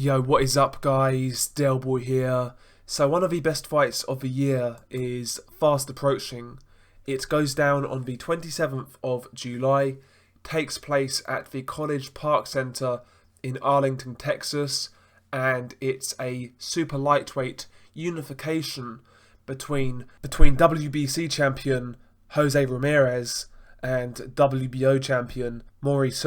Yo, what is up guys? Delboy here. So one of the best fights of the year is fast approaching. It goes down on the 27th of July, takes place at the College Park Center in Arlington, Texas, and it's a super lightweight unification between WBC champion Jose Ramirez and WBO champion Maurice.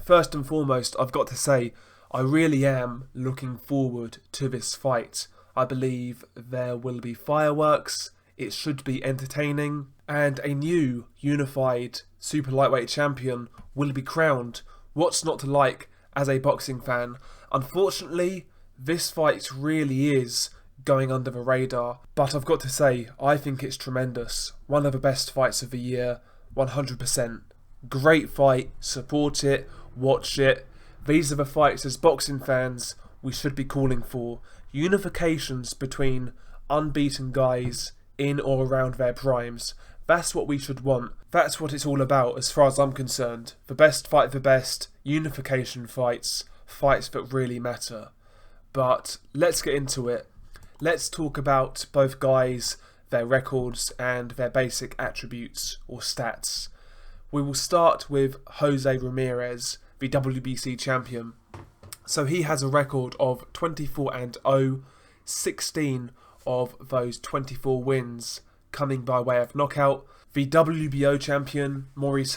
First and foremost, I've got to say, I really am looking forward to this fight. I believe there will be fireworks, it should be entertaining, and a new unified super lightweight champion will be crowned. What's not to like as a boxing fan? Unfortunately, this fight really is going under the radar, but I've got to say, I think it's tremendous. One of the best fights of the year, 100%. Great fight, support it, watch it. These are the fights as boxing fans we should be calling for. Unifications between unbeaten guys in or around their primes. That's what we should want. That's what it's all about as far as I'm concerned. The best fight the best, unification fights, fights that really matter. But let's get into it. Let's talk about both guys, their records and their basic attributes or stats. We will start with Jose Ramirez, the WBC champion. So he has a record of 24-0, 16 of those 24 wins coming by way of knockout. The WBO champion, Maurice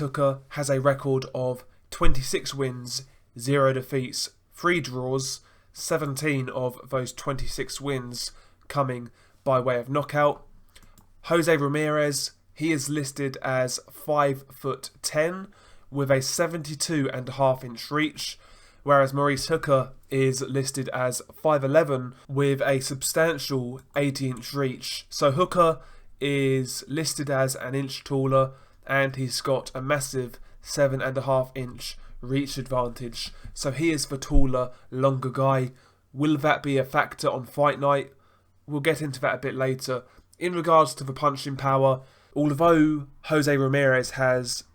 has a record of 26 wins, 0 defeats, 3 draws, 17 of those 26 wins coming by way of knockout. Jose Ramirez, he is listed as 5'10", with a 72.5-inch reach, whereas Maurice is listed as 5'11", with a substantial 80-inch reach. So Hooker is listed as an inch taller, and he's got a massive 7.5-inch reach advantage. So he is the taller, longer guy. Will that be a factor on fight night? We'll get into that a bit later. In regards to the punching power, although Jose Ramirez has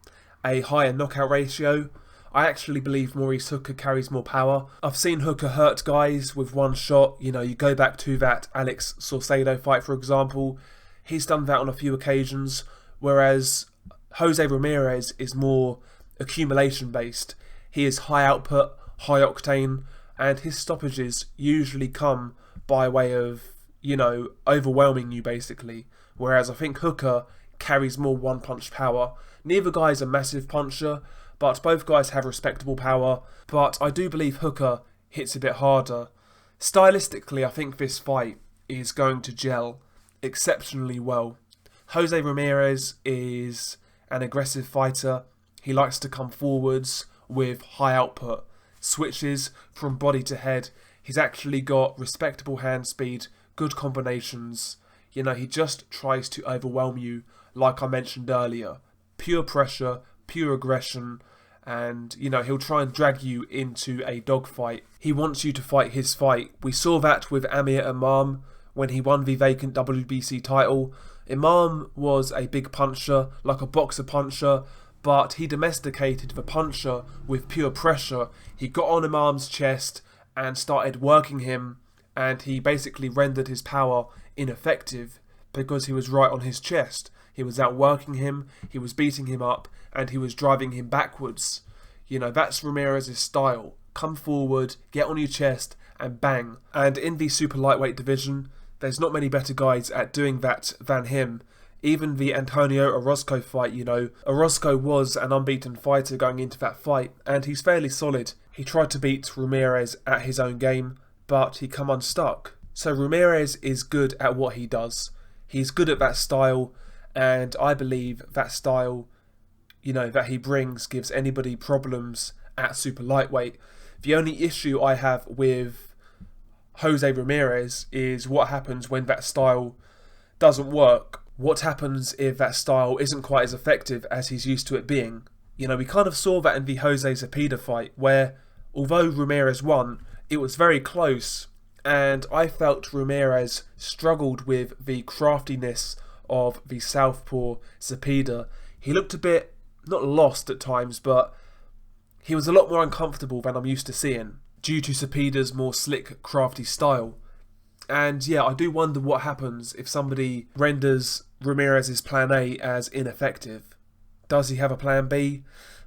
a higher knockout ratio, I actually believe Maurice carries more power. I've seen Hooker hurt guys with one shot. You know, you go back to that Alex Saucedo fight, for example. He's done that on a few occasions, whereas Jose Ramirez is more accumulation based. He is high output, high octane, and his stoppages usually come by way of, you know, overwhelming you basically. Whereas I think Hooker carries more one-punch power. Neither guy is a massive puncher, but both guys have respectable power. But I do believe Hooker hits a bit harder. Stylistically, I think this fight is going to gel exceptionally well. Jose Ramirez is an aggressive fighter. He likes to come forwards with high output, switches from body to head. He's actually got respectable hand speed, good combinations. You know, he just tries to overwhelm you, like I mentioned earlier. Pure pressure, pure aggression, and, you know, he'll try and drag you into a dogfight. He wants you to fight his fight. We saw that with Amir Imam when he won the vacant WBC title. Imam was a big puncher, like a boxer puncher, but he domesticated the puncher with pure pressure. He got on Imam's chest and started working him, and he basically rendered his power ineffective because he was right on his chest. He was outworking him, he was beating him up, and he was driving him backwards. You know, that's Ramirez's style. Come forward, get on your chest, and bang. And in the super lightweight division, there's not many better guys at doing that than him. Even the Antonio Orozco fight, you know, Orozco was an unbeaten fighter going into that fight, and he's fairly solid. He tried to beat Ramirez at his own game, but he come unstuck. So Ramirez is good at what he does. He's good at that style, and I believe that style, you know, that he brings gives anybody problems at super lightweight. The only issue I have with Jose Ramirez is what happens when that style doesn't work. What happens if that style isn't quite as effective as he's used to it being? You know, we kind of saw that in the Jose Zepeda fight, where although Ramirez won, it was very close, and I felt Ramirez struggled with the craftiness of the southpaw Zepeda. He looked a bit, not lost at times, but he was a lot more uncomfortable than I'm used to seeing. due to Cepeda's more slick, crafty style. And yeah, I do wonder what happens if somebody renders Ramirez's plan A as ineffective. Does he have a plan B?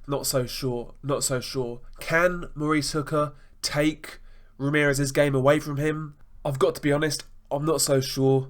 Not so sure. Not so sure. Can Maurice Hooker take Ramirez's game away from him? I've got to be honest, I'm not so sure.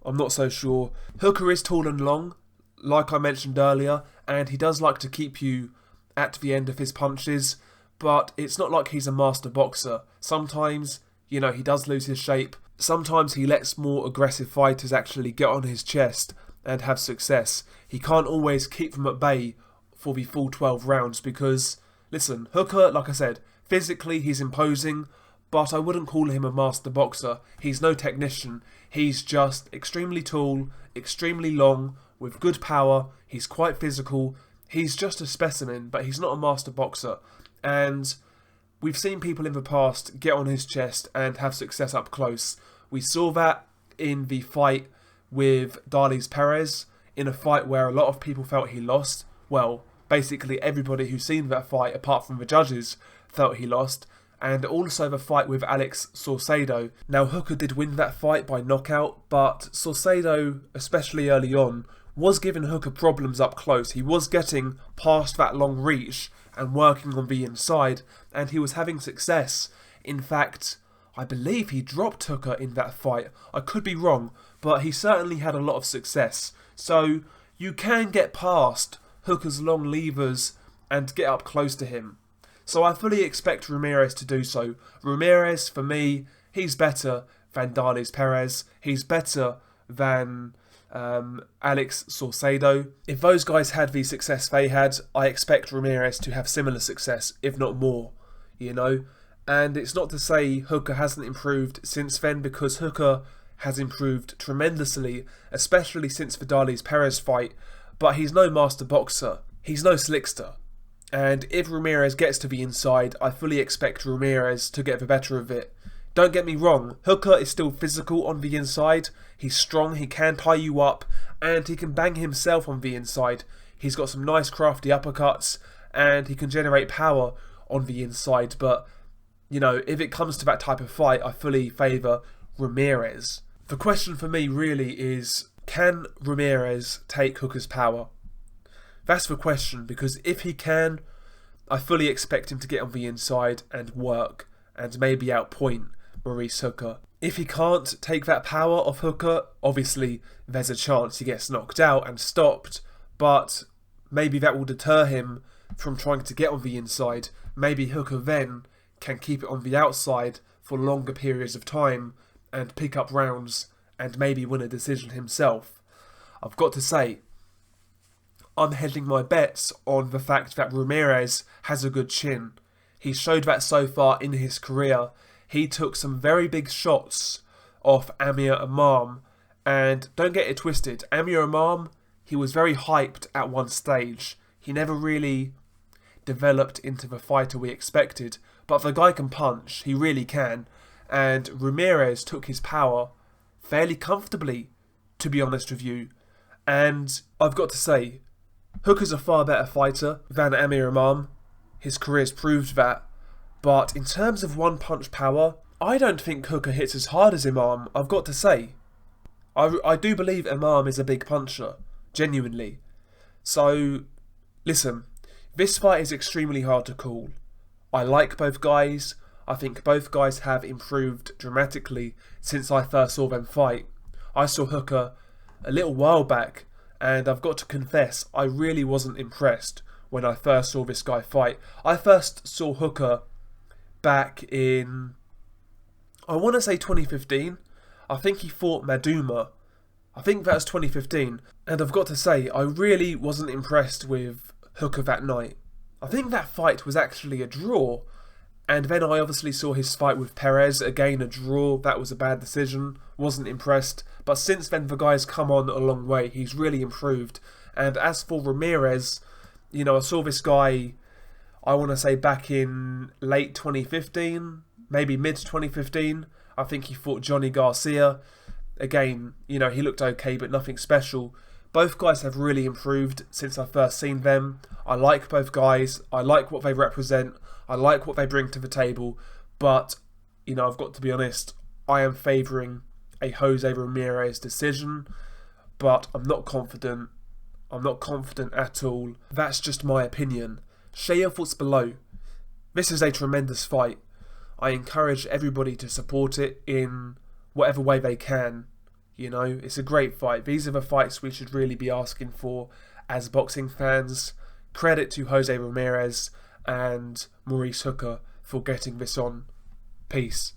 I'm not so sure. Hooker is tall and long, like I mentioned earlier, and he does like to keep you at the end of his punches, but it's not like he's a master boxer. Sometimes, he does lose his shape. Sometimes he lets more aggressive fighters actually get on his chest and have success. He can't always keep them at bay for the full 12 rounds because, listen, Hooker, like I said, physically he's imposing, but I wouldn't call him a master boxer. He's no technician. He's just extremely tall, extremely long, with good power. He's quite physical. He's just a specimen, but he's not a master boxer. And we've seen people in the past get on his chest and have success up close. We saw that in the fight with Ramirez, in a fight where a lot of people felt he lost. Well, basically everybody who's seen that fight, apart from the judges, felt he lost. And also the fight with Alex Saucedo. Now, Hooker did win that fight by knockout, but Saucedo, especially early on, was giving Hooker problems up close. He was getting past that long reach and working on the inside, and he was having success. In fact, I believe he dropped Hooker in that fight. I could be wrong, but he certainly had a lot of success. So you can get past Hooker's long levers and get up close to him. So I fully expect Ramirez to do so. Ramirez, for me, he's better than Ramirez. He's better than Alex Saucedo. If those guys had the success they had, I expect Ramirez to have similar success, if not more, And it's not to say Hooker hasn't improved since then, because Hooker has improved tremendously, especially since the Ramirez fight, but he's no master boxer. He's no slickster. And if Ramirez gets to the inside, I fully expect Ramirez to get the better of it. Don't get me wrong, Hooker is still physical on the inside. He's strong, he can tie you up, and he can bang himself on the inside. He's got some nice crafty uppercuts, and he can generate power on the inside. But, if it comes to that type of fight, I fully favour Ramirez. The question for me really is, can Ramirez take Hooker's power? That's the question, because if he can, I fully expect him to get on the inside and work, and maybe outpoint Maurice Hooker. If he can't take that power off Hooker, obviously there's a chance he gets knocked out and stopped, but maybe that will deter him from trying to get on the inside. Maybe Hooker then can keep it on the outside for longer periods of time and pick up rounds and maybe win a decision himself. I've got to say, I'm hedging my bets on the fact that Ramirez has a good chin. He showed that so far in his career. He took some very big shots off Amir Imam, and don't get it twisted, Amir Imam, he was very hyped at one stage. He never really developed into the fighter we expected, but the guy can punch, he really can, and Ramirez took his power fairly comfortably, to be honest with you. And I've got to say, Hooker's a far better fighter than Amir Imam. His career's proved that. But in terms of one-punch power, I don't think Hooker hits as hard as Imam, I've got to say. I do believe Imam is a big puncher, genuinely. So, listen, this fight is extremely hard to call. I like both guys. I think both guys have improved dramatically since I first saw them fight. I saw Hooker a little while back, and I've got to confess, I really wasn't impressed when I first saw this guy fight. I first saw Hooker back in, I want to say 2015. I think he fought Maduma. I think that was 2015. And I've got to say, I really wasn't impressed with Hooker that night. I think that fight was actually a draw. And then I obviously saw his fight with Perez, again a draw. That was a bad decision. Wasn't impressed. But since then, the guy's come on a long way. He's really improved. And as for Ramirez, I saw this guy, I want to say back in late 2015, maybe mid-2015. I think he fought Johnny Garcia. Again, he looked okay, but nothing special. Both guys have really improved since I first seen them. I like both guys. I like what they represent. I like what they bring to the table. But, I've got to be honest, I am favouring a Jose Ramirez decision, but I'm not confident. I'm not confident at all. That's just my opinion. Share your thoughts below. This is a tremendous fight. I encourage everybody to support it in whatever way they can. It's a great fight. These are the fights we should really be asking for as boxing fans. Credit to Jose Ramirez and Maurice for getting this on. Peace.